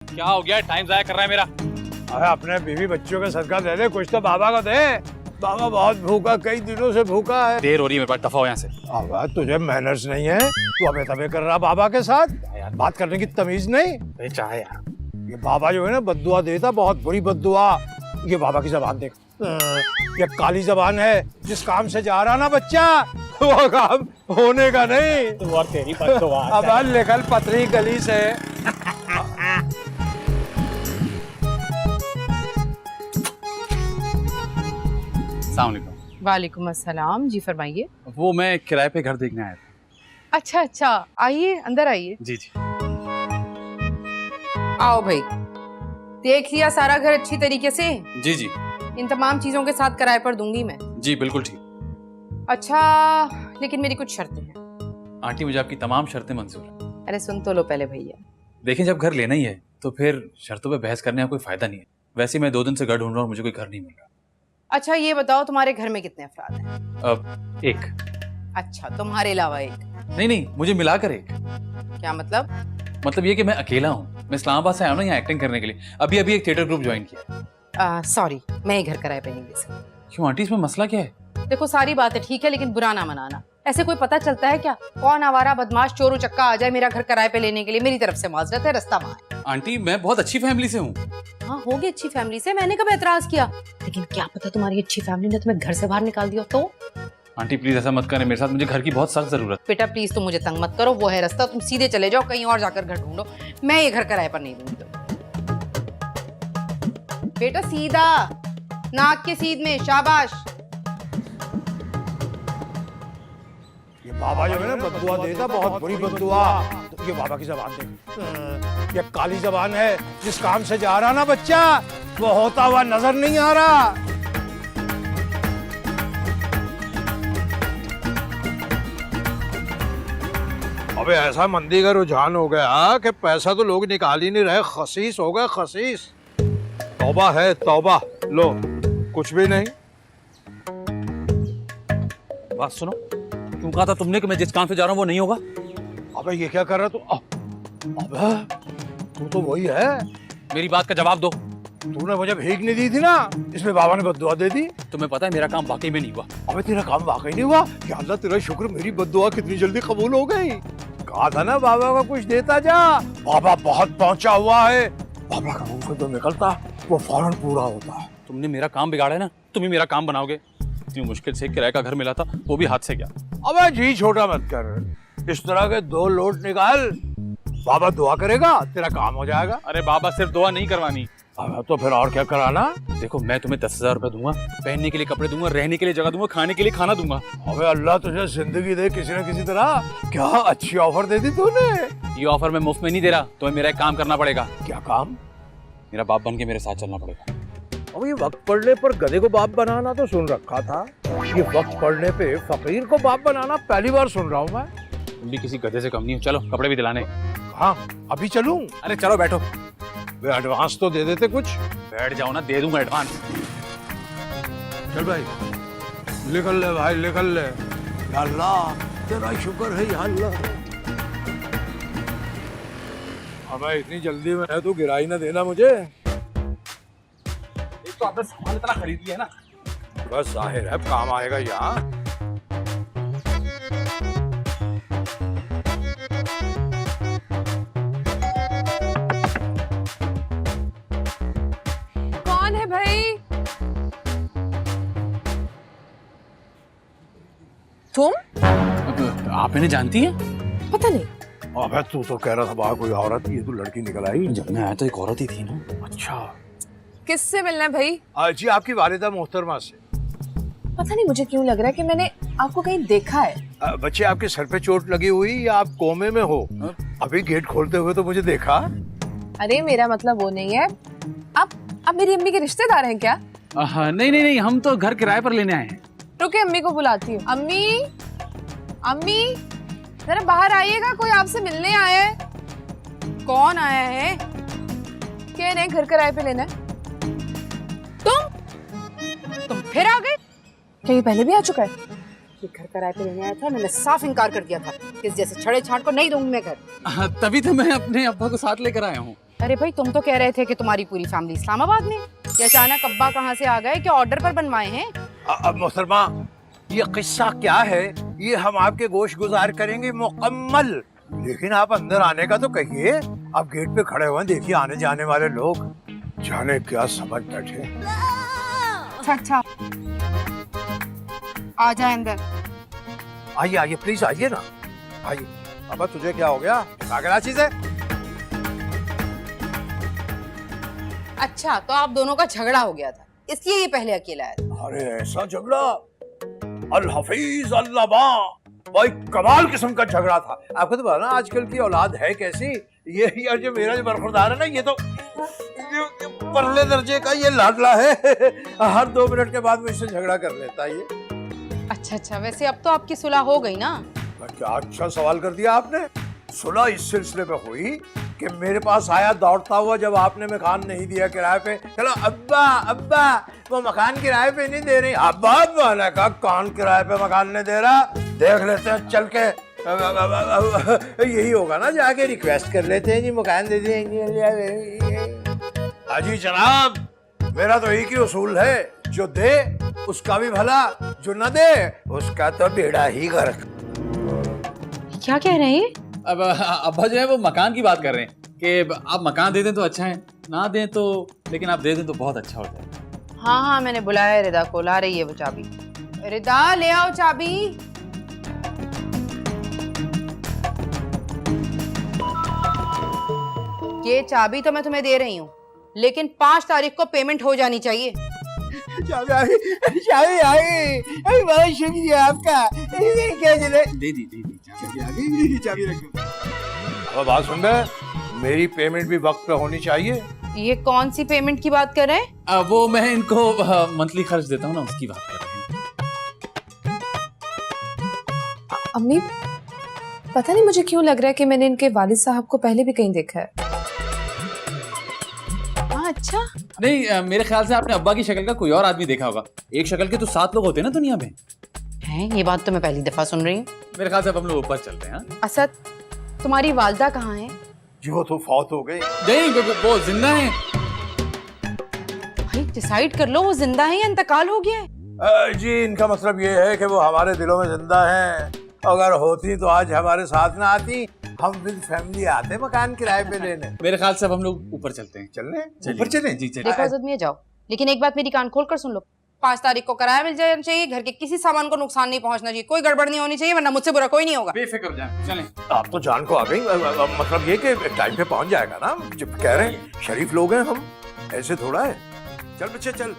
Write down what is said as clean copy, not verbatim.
क्या हो गया? टाइम जाया कर रहा है मेरा। अरे अपने बीवी बच्चों का सदका दे दे, कुछ तो बाबा को दे। बाबा बहुत भूखा, कई दिनों से भूखा है। देर हो रही है मेरे पास, दफा हो यहाँ से। अब तुझे मैनर्स नहीं है, तू अबे तबे कर रहा बाबा के साथ, बात करने की तमीज नहीं। चाहे यार, ये बाबा जो है ना बद्दुआ देता, बहुत बुरी बद्दुआ। ये बाबा की जबान देख, ये काली जबान है। जिस काम से जा रहा ना बच्चा, वो काम होने का नहीं। तू और तेरी बद्दुआ। अब निकल पतली गली से। वालेकुम अस्सलाम। जी फरमाइए। वो मैं किराए पे घर देखने आया था। अच्छा अच्छा, आइए अंदर आइए। जी जी। आओ भाई, देख लिया सारा घर अच्छी तरीके से? जी जी। इन तमाम चीजों के साथ किराए पर दूंगी मैं। जी बिल्कुल ठीक। अच्छा, लेकिन मेरी कुछ शर्तें हैं। आंटी मुझे आपकी तमाम शर्तें मंजूर हैं। अरे सुन तो लो पहले भैया। देखें, जब घर लेना ही है तो फिर शर्तों पे बहस करने का कोई फायदा नहीं है। वैसे मैं 2 दिन से घर ढूंढ रहा हूँ, मुझे कोई घर नहीं मिल रहा। अच्छा ये बताओ, तुम्हारे घर में कितने अफराद हैं? अब एक। अच्छा, तुम्हारे अलावा एक? नहीं नहीं, मुझे मिलाकर एक। क्या मतलब? मतलब ये कि मैं अकेला हूँ। मैं इस्लामाबाद से आया हूँ ना यहाँ एक्टिंग करने के लिए। अभी अभी एक थिएटर ग्रुप ज्वाइन किया। सॉरी, मैं ही घर किराए पे नहीं दे सकती। क्यों आंटी, इसमें मसला क्या है? देखो सारी बातें ठीक है, लेकिन बुरा ना मनाना। ऐसे कोई पता चलता है क्या? कौन आवारा बदमाश चोर उचक्का आ जाए मेरा घर किराए पे लेने के लिए? मेरी तरफ से माजरत है, रास्ता वहाँ है। आंटी मैं बहुत अच्छी फैमिली से हूँ। हाँ, होगी अच्छी फैमिली से, मैंने कब एतराज किया। लेकिन क्या पता तुम्हारी अच्छी फैमिली ने तुम्हें घर से बाहर निकाल दिया तो? आंटी प्लीज ऐसा मत करें मेरे साथ, मुझे घर की बहुत सख्त जरूरत। बेटा प्लीज तुम मुझे तंग मत करो, वो है रास्ता, तुम सीधे चले जाओ, कहीं और जाकर घर ढूंढो। मैं ये घर किराए पर नहीं दूंगी। बेटा सीधा, नाक के सीध में, शाबाश। ये बाबा जो है ना बद्दुआ देता, बहुत बुरी बद्दुआ। तो ये बाबा की जबान देख, ये काली जबान है। जिस काम से जा रहा ना बच्चा, वो होता हुआ नजर नहीं आ रहा। अबे ऐसा मंदी का रुझान हो गया कि पैसा तो लोग निकाल ही नहीं रहे, खसीस हो गए खसीस। तौबा है तौबा। लो कुछ भी नहीं। बात सुनो, क्यों कहा था तुमने कि मैं जिस काम से जा रहा हूँ वो नहीं होगा? अबे ये क्या कर रहा तू? अबे तू तो वही है। मेरी बात का जवाब दो। तूने मुझे भीख नहीं दी थी ना, इसमें बाबा ने बद्दुआ दे दी। तुम्हें पता है मेरा काम वाकई में नहीं हुआ। अबे तेरा काम वाकई नहीं हुआ? या अल्लाह तेरा शुक्र, मेरी बद्दुआ कितनी जल्दी कबूल हो गई। कहा था ना बाबा को कुछ देता जा। बाबा बहुत पहुंचा हुआ है। बाबा का मुंह से जो निकलता वो फौरन पूरा होता है। तुमने मेरा काम बिगाड़ा है ना, तुम ही मेरा काम बनाओगे। इतनी मुश्किल से किराए का घर मिला था, वो भी हाथ से गया। अबे जी छोटा मत कर, इस तरह के 2 लोट निकाल, बाबा दुआ करेगा, तेरा काम हो जाएगा। अरे बाबा सिर्फ दुआ नहीं करवानी। अब तो फिर और क्या कराना? देखो मैं तुम्हें 10,000 रुपए दूंगा, पहनने के लिए कपड़े दूंगा, रहने के लिए जगह दूंगा, खाने के लिए खाना दूंगा। अबे अल्लाह तुझे जिंदगी दे किसी न किसी तरह। क्या अच्छी ऑफर दे दी तूने। ये ऑफर मैं मुफ्त में नहीं दे रहा, तुम्हें मेरा एक काम करना पड़ेगा। क्या काम? मेरा बाप बन के मेरे साथ चलना पड़ेगा। अब ये वक्त पड़ने पर गधे को बाप बनाना तो सुन रखा था, ये वक्त पड़ने पे फकीर को बाप बनाना पहली बार सुन रहा हूँ मैं। तुम भी किसी गधे से कम नहीं हो। चलो कपड़े भी दिलाने। हाँ अभी चलूं? अरे चलो बैठो। वे एडवांस तो दे देते कुछ। बैठ जाओ ना, दे दूंगा एडवांस। चल भाई निकल ले भाई, निकल ले। या अल्लाह तेरा शुक्र है या अल्लाह। हमें इतनी जल्दी में है, तू गिराई ना देना मुझे। एक तो आपने सामान इतना खरीद लिया ना। बस जाहिर है काम आएगा यहाँ। कौन है भाई? तुम? आप इन्हें जानती हैं? पता नहीं। अबे तू तो कह रहा था बाहर कोई औरत, ये तो लड़की निकल आई। जब मैं आया तो एक औरत ही थी ना। अच्छा किससे मिलना है भाई? जी आपकी वालिदा मोहतरमा से। पता नहीं मुझे क्यों लग रहा है कि मैंने आपको कहीं देखा है। बच्चे आपके सर पे चोट लगी हुई या आप कोमे में हो? अभी गेट खोलते हुए तो मुझे देखा। अरे मेरा मतलब वो नहीं है। आप मेरी अम्मी के रिश्तेदार हैं क्या? नहीं नहीं नहीं, हम तो घर किराए पर लेने आए हैं। रुके अम्मी को बुलाती हूँ। अम्मी, अम्मी जरा बाहर आइएगा, कोई आपसे मिलने आया है। कौन आया है? कह रहे हैं घर किराए पे लेना है। तुम फिर आ गए? क्या ये पहले भी आ चुका है? ये घर किराए पे लेने आया था, मैंने साफ इनकार कर दिया था। इस जैसे छड़े छाट को नहीं दूंगी मैं घर। तभी तो मैं अपने अब्बा को साथ लेकर आया हूँ। अरे भाई तुम तो कह रहे थे कि तुम्हारी पूरी फैमिली इस्लामाबाद में, ये अचानक अब्बा कहाँ से आ गए कि ऑर्डर पर बनवाए हैं? अब मोहतरमा, ये किस्सा क्या है ये हम आपके गोश गुजार करेंगे मुकम्मल, लेकिन आप अंदर आने का तो कहिए। आप गेट पे खड़े हुए हैं, देखिए आने जाने वाले लोग जाने क्या समझ बैठे। अच्छा आ जाए अंदर। आइए आइए प्लीज आइए ना, आइए। अब तुझे क्या हो गया, क्या चीज है? अच्छा तो आप दोनों का झगड़ा हो गया था, इसलिए ये पहले अकेला आया था। अरे ऐसा झगड़ा, अल हफीज अल्लाह भाई कमाल किस्म का झगड़ा था। आपको तो पता ना आजकल की औलाद है कैसी। ये यार जो मेरा जो बरखुरदार है ना, ये तो ये परले दर्जे का ये लाडला है। हर 2 मिनट के बाद मुझसे झगड़ा कर लेता है ये। अच्छा वैसे अब तो आपकी सुलह हो गई ना? क्या अच्छा सवाल कर दिया आपने। सुलह इस सिलसिले में हुई कि मेरे पास आया दौड़ता हुआ जब आपने मकान नहीं दिया किराए पे। चलो अब्बा अब्बा वो मकान किराए पे नहीं दे रही। अब्बा वाला का कौन किराए पे मकान नहीं दे रहा, देख लेते हैं चल के। यही होगा ना, जाके रिक्वेस्ट कर लेते हैं जी मकान दे देंगे। हाजी जनाब, मेरा तो एक ही उसूल है, जो दे उसका भी भला, जो न दे उसका तो बेड़ा ही गर्क। क्या कह रहे हैं? अब अब्बा जो है वो मकान की बात कर रहे हैं कि आप मकान दे दें तो अच्छा है, ना दें तो, लेकिन आप दे दें तो बहुत अच्छा हो जाए। हाँ मैंने बुलाया है रिदा को, ला रही है वो चाबी। रिदा ले आओ चाबी। ये चाबी तो मैं तुम्हें दे रही हूँ, लेकिन 5 तारीख को पेमेंट हो जानी चाहिए। चाबी आई, बहुत शुक्रिया आपका। क्या चले दे चाबी रखो। अब बात सुन रहे, मेरी पेमेंट भी वक्त पे होनी चाहिए। ये कौन सी पेमेंट की बात कर रहे हैं? वो मैं इनको मंथली खर्च देता हूँ ना, उसकी बात कर रहे हैं। अम्मी पता नहीं मुझे क्यों लग रहा है कि मैंने इनके वालिद साहब को पहले भी कहीं देखा है। हाँ अच्छा। नहीं, मेरे ख्याल से आपने अब्बा की शक्ल का कोई और आदमी देखा होगा। एक शक्ल के तो 7 लोग होते हैं ना दुनिया में। हैं, ये बात तो मैं पहली दफा सुन रही हूँ। मेरे ख्याल से अब हम लोग ऊपर चलते हैं। असद, तुम्हारी वालदा कहाँ है? जी वो तो फौत हो गई। नहीं, वो जिंदा है। भाई डिसाइड कर लो, वो जिंदा है या इंतकाल हो गया है? जी इनका मतलब ये है कि वो हमारे दिलों में जिंदा हैं। अगर होती तो आज हमारे साथ ना आती, हम विद फैमिली आते मकान किराए पे लेने। मेरे ख्याल से अब हम लोग ऊपर चलते हैं। चलने ऊपर चलें? जी चलिए। देखो आज़ाद मियां, जाओ, लेकिन एक बात मेरी कान खोल कर सुन लो। 5 तारीख को किराया मिल जाना चाहिए, घर के किसी सामान को नुकसान नहीं पहुंचना चाहिए, कोई गड़बड़ नहीं होनी चाहिए, वरना मुझसे बुरा कोई नहीं होगा। बेफिक्र जाए, चलें। आप तो जान को आ गई। मतलब ये कि टाइम पे पहुंच जाएगा ना, जब कह रहे हैं शरीफ लोग हैं हम, ऐसे थोड़ा है। चल बच्चे चल।